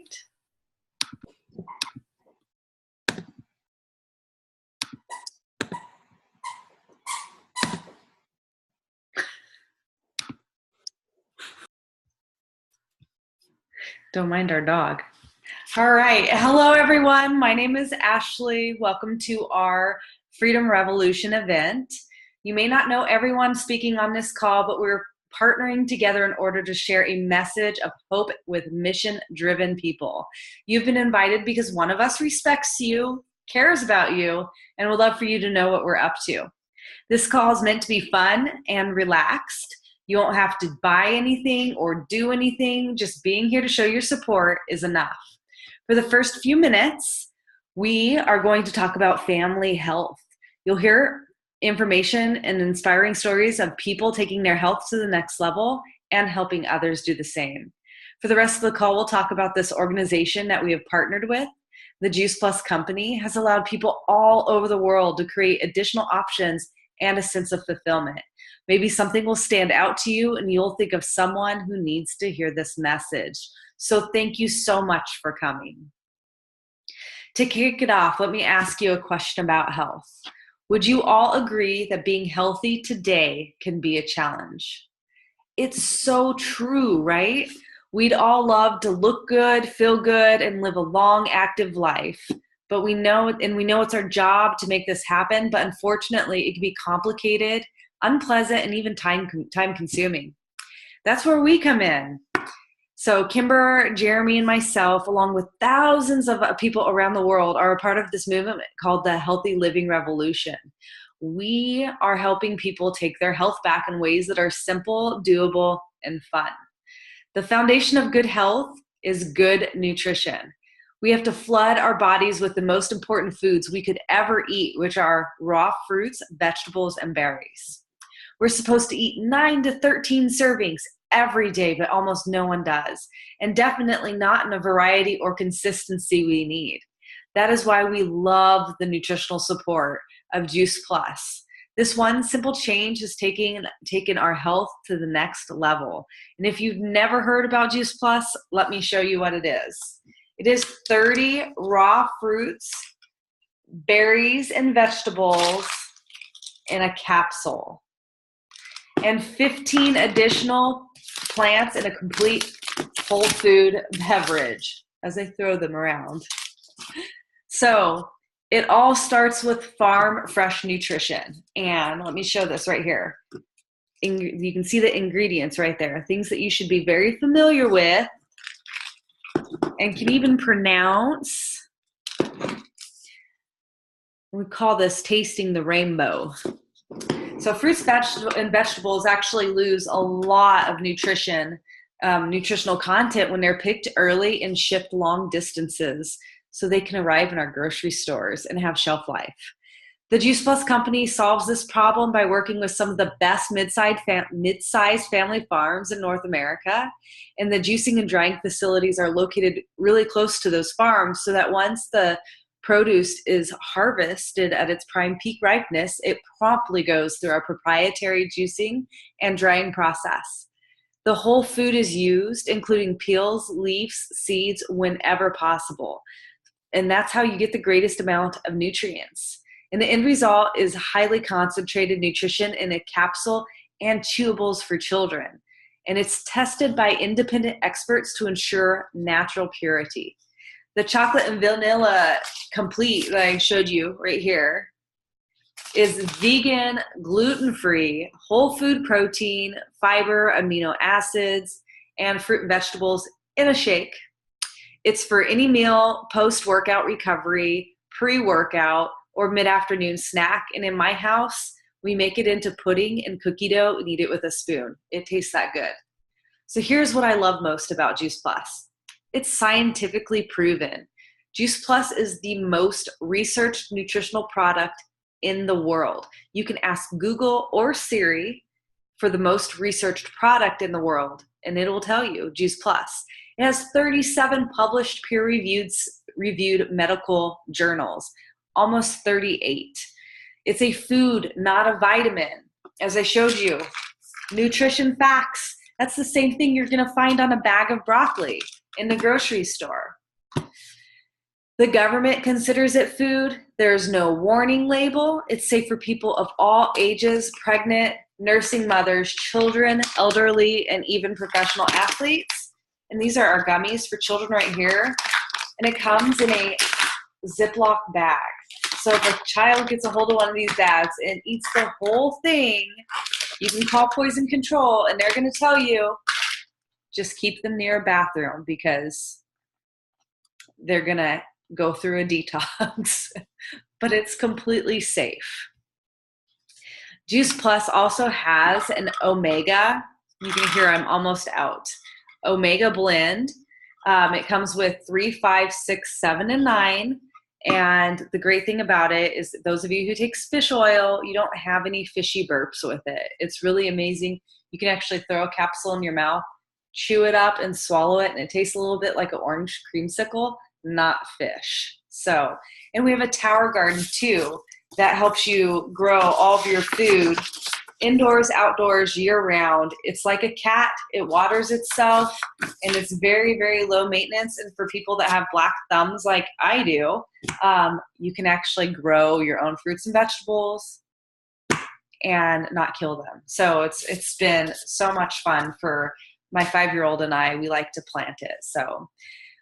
right. Don't mind our dog. All right. Hello, everyone. My name is Ashley. Welcome to our Freedom Revolution event. You may not know everyone speaking on this call, but we're partnering together in order to share a message of hope with mission-driven people. You've been invited because one of us respects you, cares about you, and would love for you to know what we're up to. This call is meant to be fun and relaxed. You won't have to buy anything or do anything. Just being here to show your support is enough. For the first few minutes, we are going to talk about family health. You'll hear information and inspiring stories of people taking their health to the next level and helping others do the same. For the rest of the call, we'll talk about this organization that we have partnered with. The Juice Plus company has allowed people all over the world to create additional options and a sense of fulfillment. Maybe something will stand out to you and you'll think of someone who needs to hear this message. So thank you so much for coming. To kick it off, let me ask you a question about health. Would you all agree that being healthy today can be a challenge? It's so true, right? We'd all love to look good, feel good, and live a long, active life. But we know it's our job to make this happen, but unfortunately, it can be complicated, unpleasant, and even time consuming. That's where we come in. So Kimber, Jeremy, and myself, along with thousands of people around the world, are a part of this movement called the Healthy Living Revolution. We are helping people take their health back in ways that are simple, doable, and fun. The foundation of good health is good nutrition. We have to flood our bodies with the most important foods we could ever eat, which are raw fruits, vegetables, and berries. We're supposed to eat 9 to 13 servings every day, but almost no one does, and definitely not in a variety or consistency we need. That is why we love the nutritional support of Juice Plus. This one simple change has taken our health to the next level. And if you've never heard about Juice Plus, let me show you what it is. It is 30 raw fruits, berries, and vegetables in a capsule, and 15 additional plants in a complete whole food beverage as I throw them around. So it all starts with farm fresh nutrition. And let me show this right here. You can see the ingredients right there, things that you should be very familiar with and can even pronounce. We call this tasting the rainbow. So fruits and vegetables actually lose a lot of nutritional content when they're picked early and shipped long distances so they can arrive in our grocery stores and have shelf life. The Juice Plus company solves this problem by working with some of the best mid-sized family farms in North America. And the juicing and drying facilities are located really close to those farms so that once the produce is harvested at its prime peak ripeness, it promptly goes through our proprietary juicing and drying process. The whole food is used, including peels, leaves, seeds, whenever possible. And that's how you get the greatest amount of nutrients. And the end result is highly concentrated nutrition in a capsule and chewables for children. And it's tested by independent experts to ensure natural purity. The chocolate and vanilla complete that I showed you right here is vegan, gluten-free, whole food protein, fiber, amino acids, and fruit and vegetables in a shake. It's for any meal, post-workout recovery, pre-workout, or mid-afternoon snack. And in my house, we make it into pudding and cookie dough and eat it with a spoon. It tastes that good. So here's what I love most about Juice Plus. It's scientifically proven. Juice Plus is the most researched nutritional product in the world. You can ask Google or Siri for the most researched product in the world, and it will tell you Juice Plus. It has 37 published peer-reviewed medical journals, almost 38. It's a food, not a vitamin. As I showed you, nutrition facts. That's the same thing you're going to find on a bag of broccoli in the grocery store. The government considers it food. There's no warning label. It's safe for people of all ages, pregnant, nursing mothers, children, elderly, and even professional athletes. And these are our gummies for children right here. And it comes in a Ziploc bag. So if a child gets a hold of one of these bags and eats the whole thing, you can call poison control and they're going to tell you, just keep them near a bathroom because they're going to go through a detox. But it's completely safe. Juice Plus also has an omega. You can hear I'm almost out. Omega blend. It comes with 3, 5, 6, 7, and 9. And the great thing about it is those of you who take fish oil, you don't have any fishy burps with it. It's really amazing. You can actually throw a capsule in your mouth, chew it up, and swallow it, and it tastes a little bit like an orange creamsicle, not fish. So, and we have a tower garden too that helps you grow all of your food indoors, outdoors, year-round. It's like a cat. It waters itself, and it's very, very low maintenance. And for people that have black thumbs like I do, you can actually grow your own fruits and vegetables and not kill them. So it's been so much fun for my 5-year-old and I. We like to plant it. So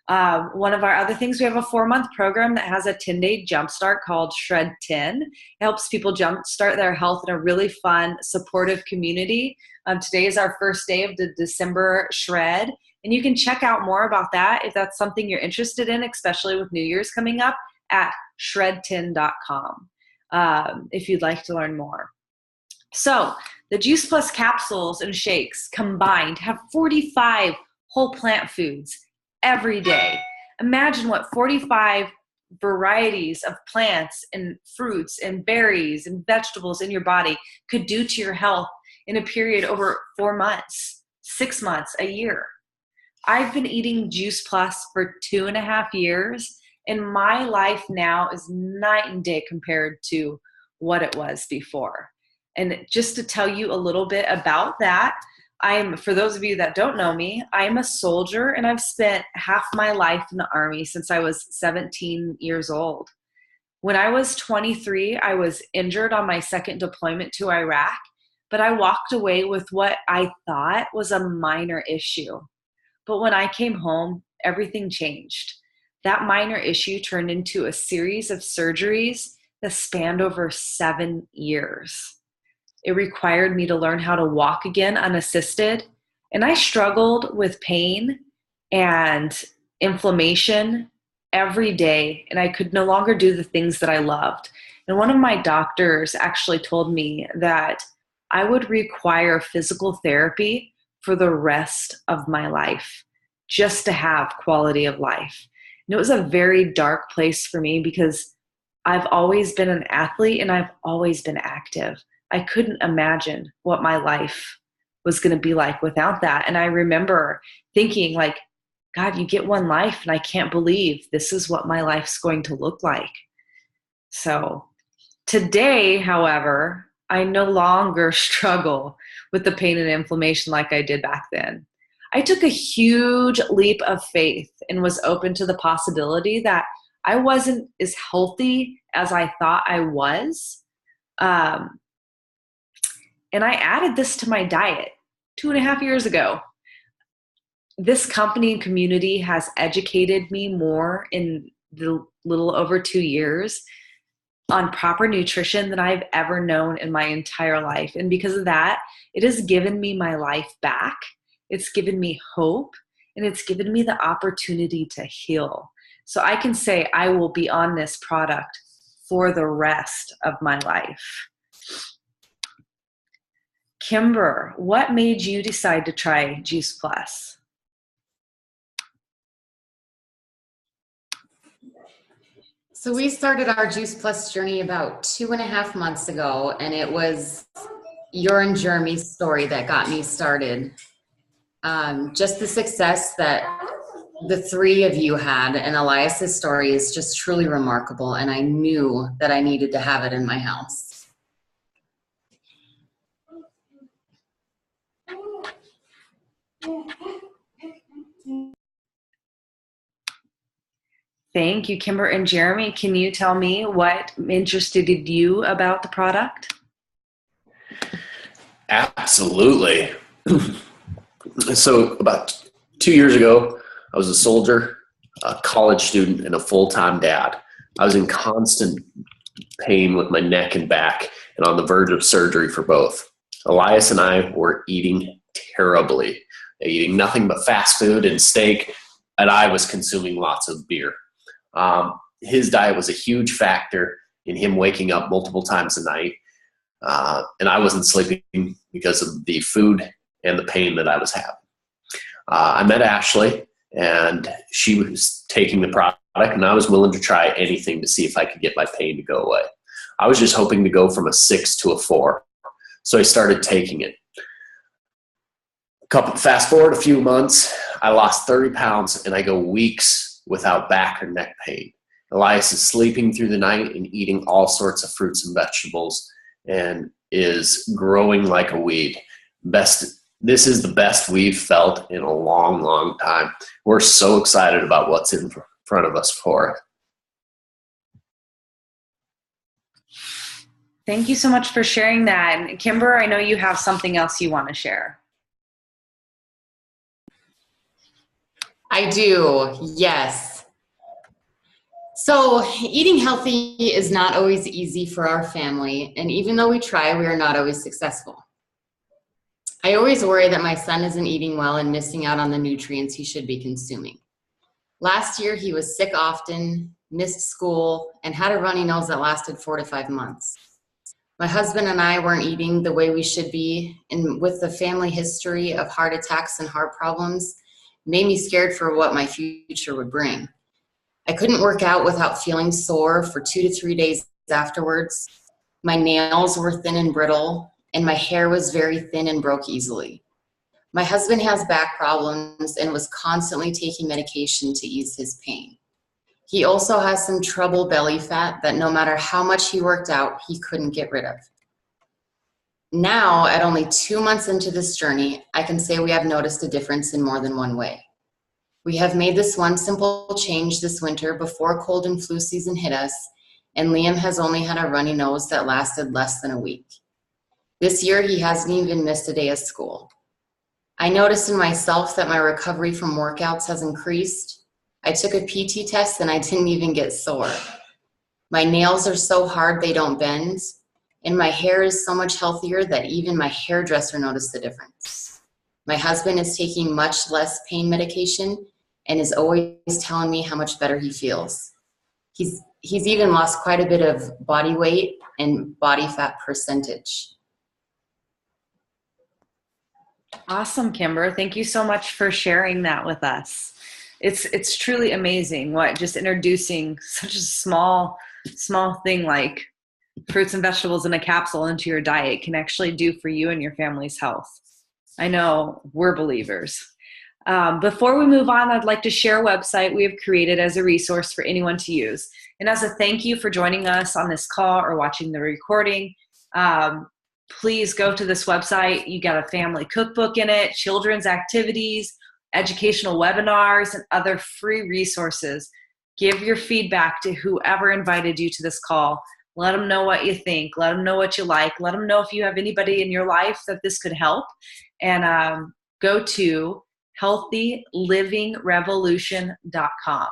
one of our other things, we have a 4-month program that has a 10-day jumpstart called Shred 10. It helps people jumpstart their health in a really fun, supportive community. Today is our first day of the December Shred, and you can check out more about that if that's something you're interested in, especially with New Year's coming up, at shred10.com if you'd like to learn more. So the Juice Plus capsules and shakes combined have 45 whole plant foods every day. Imagine what 45 varieties of plants and fruits and berries and vegetables in your body could do to your health in a period over 4 months, 6 months, a year. I've been eating Juice Plus for 2.5 years, and my life now is night and day compared to what it was before. And just to tell you a little bit about that, for those of you that don't know me, I'm a soldier, and I've spent half my life in the Army since I was 17 years old. When I was 23, I was injured on my second deployment to Iraq, but I walked away with what I thought was a minor issue. But when I came home, everything changed. That minor issue turned into a series of surgeries that spanned over 7 years. It required me to learn how to walk again unassisted. And I struggled with pain and inflammation every day, and I could no longer do the things that I loved. And one of my doctors actually told me that I would require physical therapy for the rest of my life just to have quality of life. And it was a very dark place for me because I've always been an athlete and I've always been active. I couldn't imagine what my life was going to be like without that. And I remember thinking like, God, you get one life, and I can't believe this is what my life's going to look like. So today, however, I no longer struggle with the pain and inflammation like I did back then. I took a huge leap of faith and was open to the possibility that I wasn't as healthy as I thought I was. And I added this to my diet 2.5 years ago. This company and community has educated me more in the little over 2 years on proper nutrition than I've ever known in my entire life. And because of that, it has given me my life back. It's given me hope, and it's given me the opportunity to heal. So I can say I will be on this product for the rest of my life. Kimber, what made you decide to try Juice Plus? So we started our Juice Plus journey about 2.5 months ago, and it was your and Jeremy's story that got me started. Just the success that the three of you had, and Elias's story is just truly remarkable, and I knew that I needed to have it in my house. Thank you, Kimber and Jeremy. Can you tell me what interested you about the product? Absolutely. So about 2 years ago, I was a soldier, a college student, and a full-time dad. I was in constant pain with my neck and back and on the verge of surgery for both. Elias and I were eating terribly, eating nothing but fast food and steak, and I was consuming lots of beer. His diet was a huge factor in him waking up multiple times a night, and I wasn't sleeping because of the food and the pain that I was having. I met Ashley, and she was taking the product, and I was willing to try anything to see if I could get my pain to go away. I was just hoping to go from a 6 to a 4, so I started taking it. Fast forward a few months, I lost 30 pounds, and I go weeks without back or neck pain. Elias is sleeping through the night and eating all sorts of fruits and vegetables and is growing like a weed. This is the best we've felt in a long, long time. We're so excited about what's in front of us for it. Thank you so much for sharing that. And Kimber, I know you have something else you want to share. I do, yes. So eating healthy is not always easy for our family, and even though we try, we are not always successful. I always worry that my son isn't eating well and missing out on the nutrients he should be consuming. Last year, he was sick often, missed school, and had a runny nose that lasted 4 to 5 months. My husband and I weren't eating the way we should be, and with the family history of heart attacks and heart problems, made me scared for what my future would bring. I couldn't work out without feeling sore for 2 to 3 days afterwards. My nails were thin and brittle, and my hair was very thin and broke easily. My husband has back problems and was constantly taking medication to ease his pain. He also has some trouble belly fat that no matter how much he worked out, he couldn't get rid of. Now, at only 2 months into this journey, I can say we have noticed a difference in more than one way. We have made this one simple change this winter before cold and flu season hit us, and Liam has only had a runny nose that lasted less than a week. This year, he hasn't even missed a day of school. I noticed in myself that my recovery from workouts has increased. I took a PT test and I didn't even get sore. My nails are so hard they don't bend, and my hair is so much healthier that even my hairdresser noticed the difference. My husband is taking much less pain medication and is always telling me how much better he feels. He's even lost quite a bit of body weight and body fat percentage. Awesome, Kimber. Thank you so much for sharing that with us. It's truly amazing what just introducing such a small thing like fruits and vegetables in a capsule into your diet can actually do for you and your family's health. I know we're believers. Before we move on, I'd like to share a website we have created as a resource for anyone to use. And as a thank you for joining us on this call or watching the recording, please go to this website. You got a family cookbook in it, children's activities, educational webinars, and other free resources. Give your feedback to whoever invited you to this call. Let them know what you think. Let them know what you like. Let them know if you have anybody in your life that this could help. And go to healthylivingrevolution.com.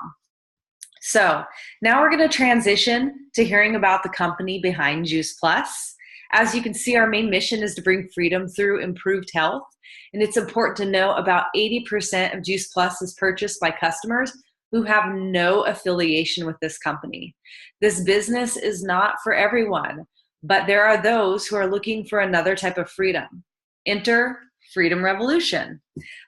So now we're going to transition to hearing about the company behind Juice Plus. As you can see, our main mission is to bring freedom through improved health. And it's important to know about 80% of Juice Plus is purchased by customers who have no affiliation with this company. This business is not for everyone, but there are those who are looking for another type of freedom. Enter Freedom Revolution.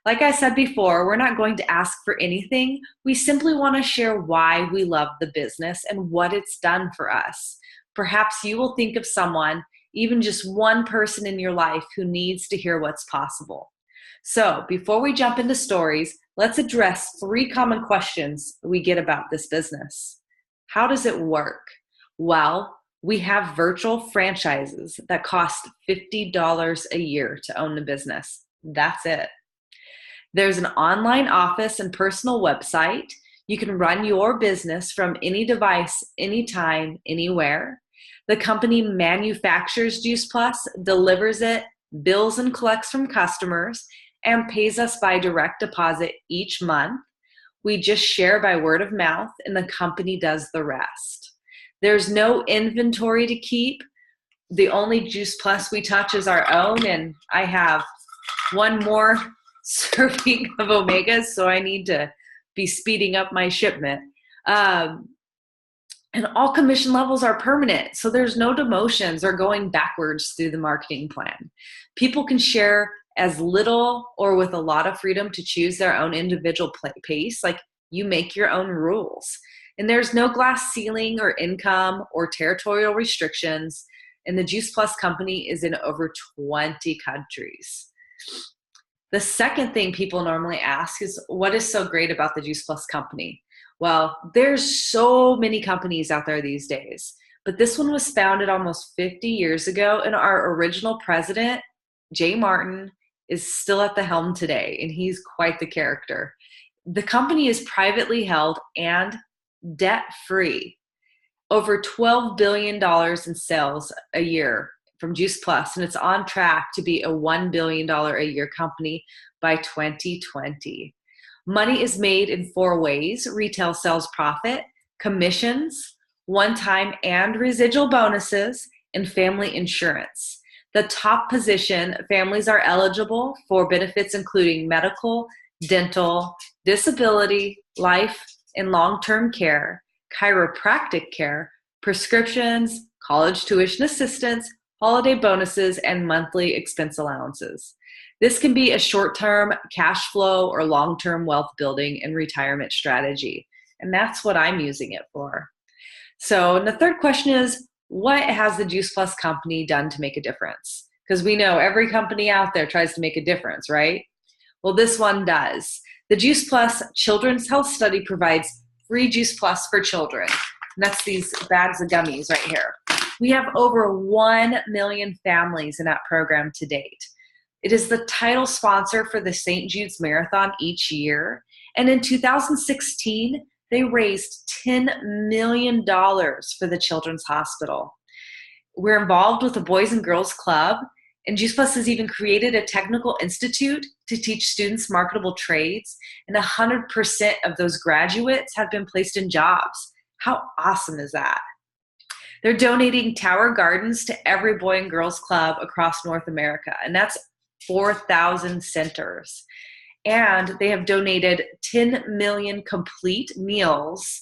Like I said before, we're not going to ask for anything. We simply want to share why we love the business and what it's done for us. Perhaps you will think of someone, even just one person in your life, who needs to hear what's possible. So before we jump into stories, let's address 3 common questions we get about this business. How does it work? Well, we have virtual franchises that cost $50 a year to own the business. That's it. There's an online office and personal website. You can run your business from any device, anytime, anywhere. The company manufactures Juice Plus, delivers it, bills and collects from customers, and pays us by direct deposit each month. We just share by word of mouth, and the company does the rest. There's no inventory to keep. The only Juice Plus we touch is our own, and I have one more serving of Omegas, so I need to be speeding up my shipment. And all commission levels are permanent, so there's no demotions or going backwards through the marketing plan. People can share as little or with a lot of freedom to choose their own individual pace. Like, you make your own rules. And there's no glass ceiling or income or territorial restrictions. And the Juice Plus company is in over 20 countries. The second thing people normally ask is, what is so great about the Juice Plus company? Well, there's so many companies out there these days, but this one was founded almost 50 years ago, and our original president, Jay Martin, is still at the helm today, and he's quite the character. The company is privately held and debt-free. Over $12 billion in sales a year from Juice Plus, and it's on track to be a $1 billion a year company by 2020. Money is made in 4 ways: retail sales profit, commissions, one-time and residual bonuses, and family insurance. The top position, families are eligible for benefits including medical, dental, disability, life, and long-term care, chiropractic care, prescriptions, college tuition assistance, holiday bonuses, and monthly expense allowances. This can be a short-term cash flow or long-term wealth building and retirement strategy. And that's what I'm using it for. So, and the third question is, what has the Juice Plus company done to make a difference? Because we know every company out there tries to make a difference, right? Well, this one does. The Juice Plus Children's Health Study provides free Juice Plus for children. And that's these bags of gummies right here. We have over 1 million families in that program to date. It is the title sponsor for the St. Jude's Marathon each year. And in 2016, they raised $10 million for the Children's Hospital. We're involved with the Boys and Girls Club, and Juice Plus has even created a technical institute to teach students marketable trades, and 100% of those graduates have been placed in jobs. How awesome is that? They're donating Tower Gardens to every Boy and Girls Club across North America, and that's 4,000 centers. And they have donated 10 million complete meals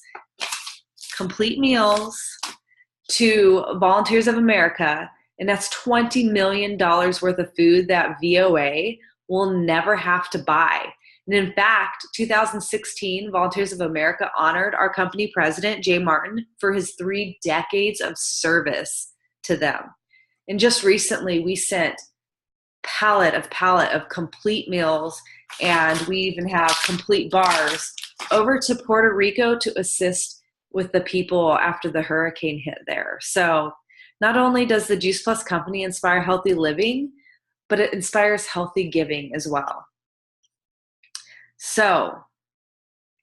to Volunteers of America, and that's $20 million worth of food that VOA will never have to buy. And in fact, 2016, Volunteers of America honored our company president, Jay Martin, for his 3 decades of service to them. And just recently, we sent pallet of complete meals, and we even have complete bars over to Puerto Rico to assist with the people after the hurricane hit there. So not only does the Juice Plus company inspire healthy living, but it inspires healthy giving as well. So,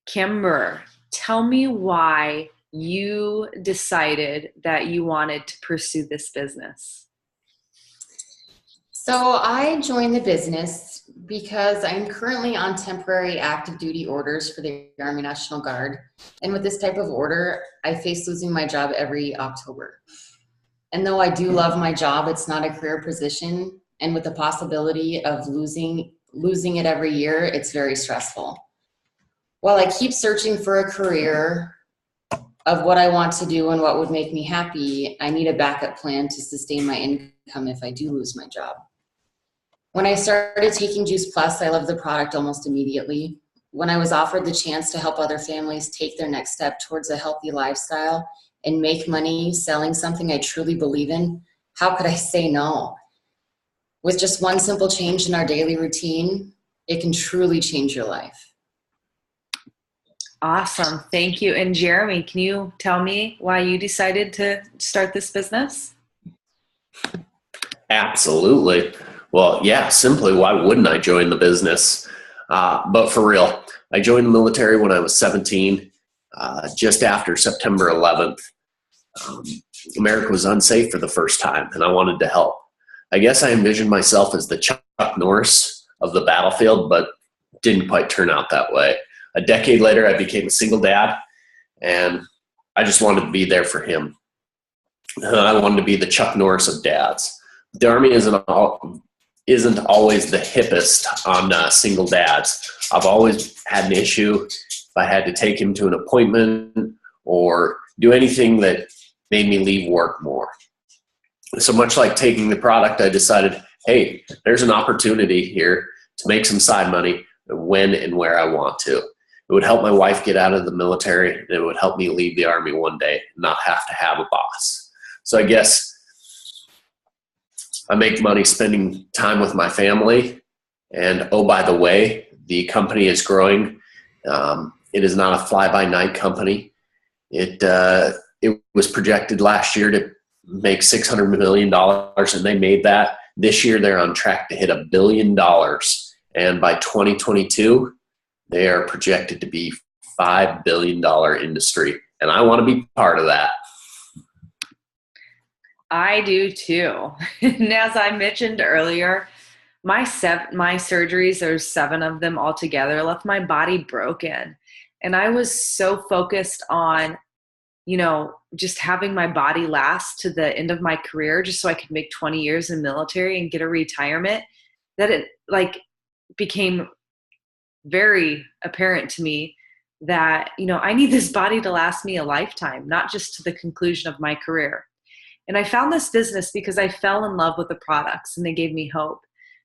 Kimber, tell me why you decided that you wanted to pursue this business. So I joined the business because I'm currently on temporary active duty orders for the Army National Guard. And with this type of order, I face losing my job every October. And though I do love my job, it's not a career position. And with the possibility of losing it every year, it's very stressful. While I keep searching for a career of what I want to do and what would make me happy, I need a backup plan to sustain my income if I do lose my job. When I started taking Juice Plus, I loved the product almost immediately. When I was offered the chance to help other families take their next step towards a healthy lifestyle and make money selling something I truly believe in, how could I say no? With just one simple change in our daily routine, it can truly change your life. Awesome. Thank you. And Jeremy, can you tell me why you decided to start this business? Absolutely. Well, yeah, simply, why wouldn't I join the business? But for real, I joined the military when I was 17, just after September 11th, America was unsafe for the first time, and I wanted to help. I guess I envisioned myself as the Chuck Norris of the battlefield, but didn't quite turn out that way. A decade later, I became a single dad, and I just wanted to be there for him. I wanted to be the Chuck Norris of dads. The Army isn't always the hippest on single dads. I've always had an issue if I had to take him to an appointment or do anything that made me leave work more. So much like taking the product, I decided, hey, there's an opportunity here to make some side money when and where I want to. It would help my wife get out of the military, and it would help me leave the Army one day and not have to have a boss. So I guess I make money spending time with my family. And oh, by the way, the company is growing. It is not a fly-by-night company. It was projected last year to make $600 million, and they made that. This year, they're on track to hit $1 billion. And by 2022, they are projected to be $5 billion industry. And I want to be part of that. I do too. And as I mentioned earlier, my surgeries, there's 7 of them altogether, left my body broken. And I was so focused on, just having my body last to the end of my career, just so I could make 20 years in the military and get a retirement, that it became very apparent to me that, I need this body to last me a lifetime, not just to the conclusion of my career. And I found this business because I fell in love with the products and they gave me hope.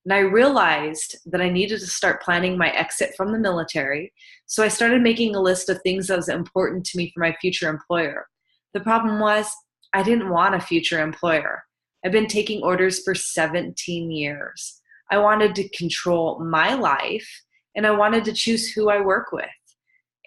And I realized that I needed to start planning my exit from the military. So I started making a list of things that was important to me for my future employer. The problem was I didn't want a future employer. I've been taking orders for 17 years. I wanted to control my life, and I wanted to choose who I work with.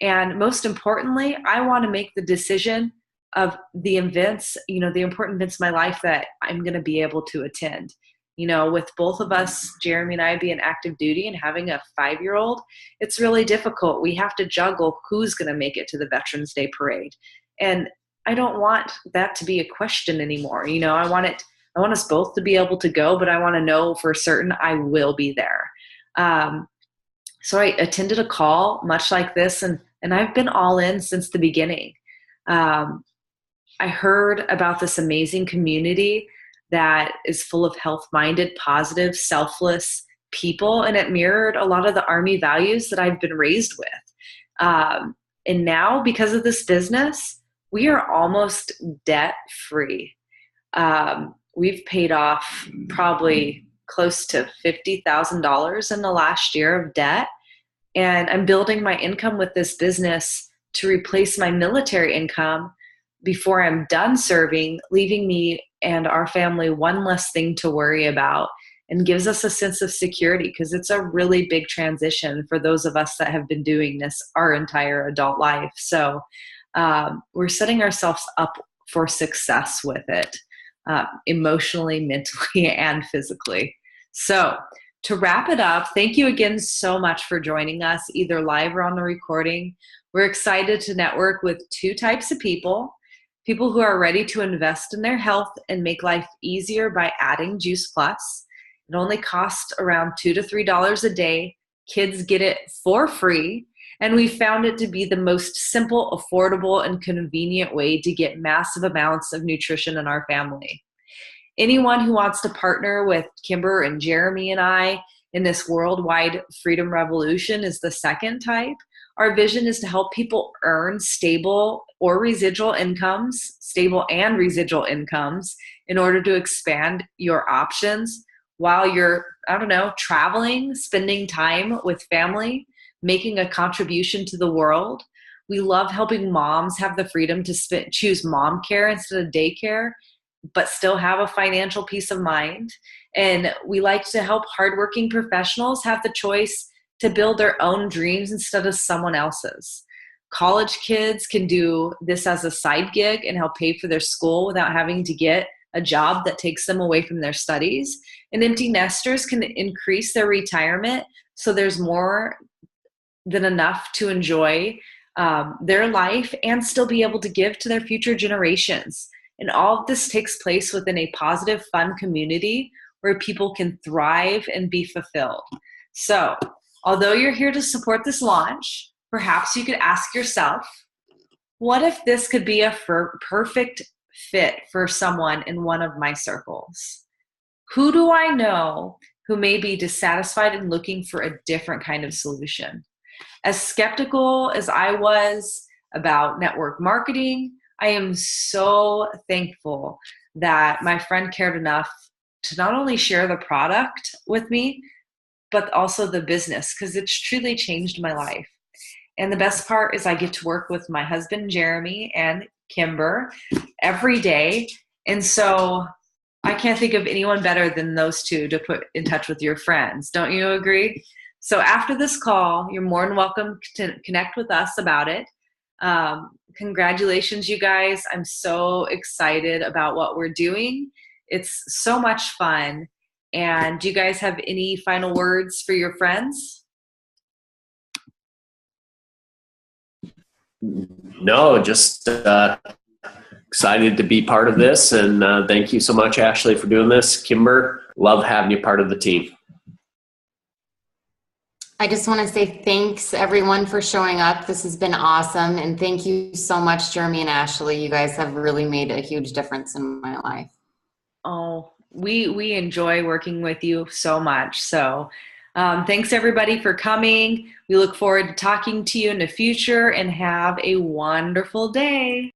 And most importantly, I want to make the decision of the events, the important events in my life that I'm going to be able to attend. With both of us, Jeremy and I, being active duty and having a 5-year-old, it's really difficult. We have to juggle who's going to make it to the Veterans Day parade. And I don't want that to be a question anymore. I want us both to be able to go, but I want to know for certain I will be there. So I attended a call much like this, and I've been all in since the beginning. I heard about this amazing community that is full of health-minded, positive, selfless people, and it mirrored a lot of the Army values that I've been raised with. And now, because of this business, we are almost debt-free. We've paid off probably close to $50,000 in the last year of debt, and I'm building my income with this business to replace my military income before I'm done serving, leaving me and our family one less thing to worry about, and gives us a sense of security, because it's a really big transition for those of us that have been doing this our entire adult life. So we're setting ourselves up for success with it, emotionally, mentally, and physically. So to wrap it up, thank you again so much for joining us, either live or on the recording. We're excited to network with 2 types of people who are ready to invest in their health and make life easier by adding Juice Plus. It only costs around $2 to $3 a day. Kids get it for free. And we found it to be the most simple, affordable, and convenient way to get massive amounts of nutrition in our family. Anyone who wants to partner with Kimber and Jeremy and I in this worldwide freedom revolution is the second type. Our vision is to help people earn stable and residual incomes in order to expand your options while you're, traveling, spending time with family, making a contribution to the world. We love helping moms have the freedom to choose mom care instead of daycare, but still have a financial peace of mind. And we like to help hardworking professionals have the choice to build their own dreams instead of someone else's. College kids can do this as a side gig and help pay for their school without having to get a job that takes them away from their studies. And empty nesters can increase their retirement so there's more than enough to enjoy their life and still be able to give to their future generations. And all of this takes place within a positive, fun community where people can thrive and be fulfilled. So, although you're here to support this launch, perhaps you could ask yourself, what if this could be a perfect fit for someone in one of my circles? Who do I know who may be dissatisfied and looking for a different kind of solution? As skeptical as I was about network marketing, I am so thankful that my friend cared enough to not only share the product with me, but also the business, because it's truly changed my life. And the best part is I get to work with my husband, Jeremy, and Kimber every day. And so I can't think of anyone better than those two to put in touch with your friends. Don't you agree? So after this call, you're more than welcome to connect with us about it. Congratulations, you guys. I'm so excited about what we're doing. It's so much fun. And do you guys have any final words for your friends? No, just excited to be part of this. And thank you so much, Ashley, for doing this. Kimber, love having you part of the team. I just want to say thanks everyone for showing up. This has been awesome. And thank you so much, Jeremy and Ashley. You guys have really made a huge difference in my life. Oh, we enjoy working with you so much. So thanks everybody for coming. We look forward to talking to you in the future, and have a wonderful day.